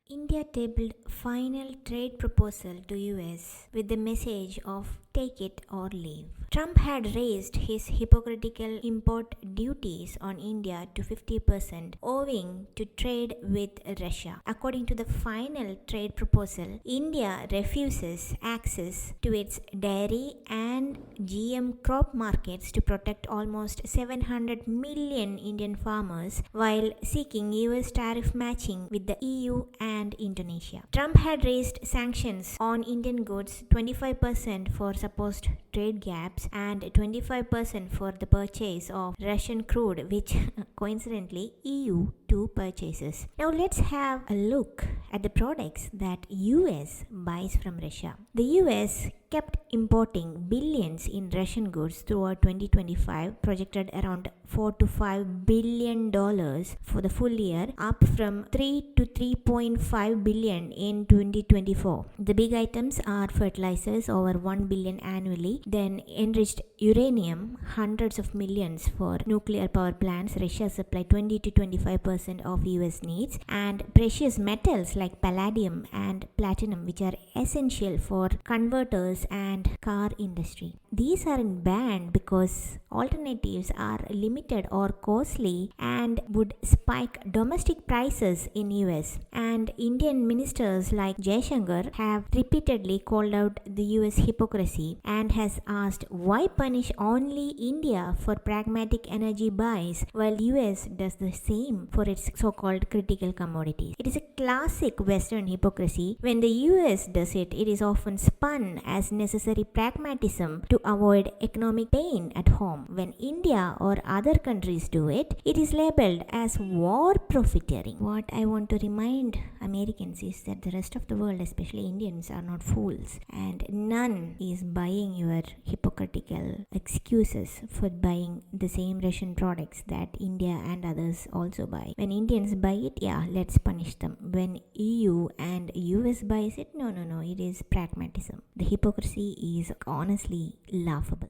India tabled final trade proposal to US with the message of take it or leave. Trump had raised his hypocritical import duties on India to 50% owing to trade with Russia. According to the final trade proposal, India refuses access to its dairy and GM crop markets to protect almost 700 million Indian farmers while seeking US tariff matching with the EU and Indonesia. Trump had raised sanctions on Indian goods 25% for supposed trade gaps and 25% for the purchase of Russian crude, which coincidentally EU too purchases. Now let's have a look at the products that US buys from Russia. The US kept importing billions in Russian goods throughout 2025, projected around $4 to $5 billion for the full year, up from 3 to 3.5 billion in 2024. The big items are fertilizers, over 1 billion annually, then enriched uranium, hundreds of millions for nuclear power plants. Russia supplied 20 to 25% of US needs, and precious metals like palladium and platinum, which are essential for converters and car industry. These aren't banned because alternatives are limited or costly and would spike domestic prices in US. And Indian ministers like Jaishankar have repeatedly called out the US hypocrisy and has asked why punish only India for pragmatic energy buys while US does the same for its so-called critical commodities. It is a classic Western hypocrisy. When the US does it, it is often spun as necessary pragmatism to avoid economic pain at home. When India or other countries do it, it is labeled as war profiteering. What I want to remind Americans is that the rest of the world, especially Indians, are not fools, and none is buying your hypocritical excuses for buying the same Russian products that India and others also buy. When Indians buy it, yeah, let's punish them. When EU and US buys it, no, it is pragmatism. The hypocrisy is honestly laughable.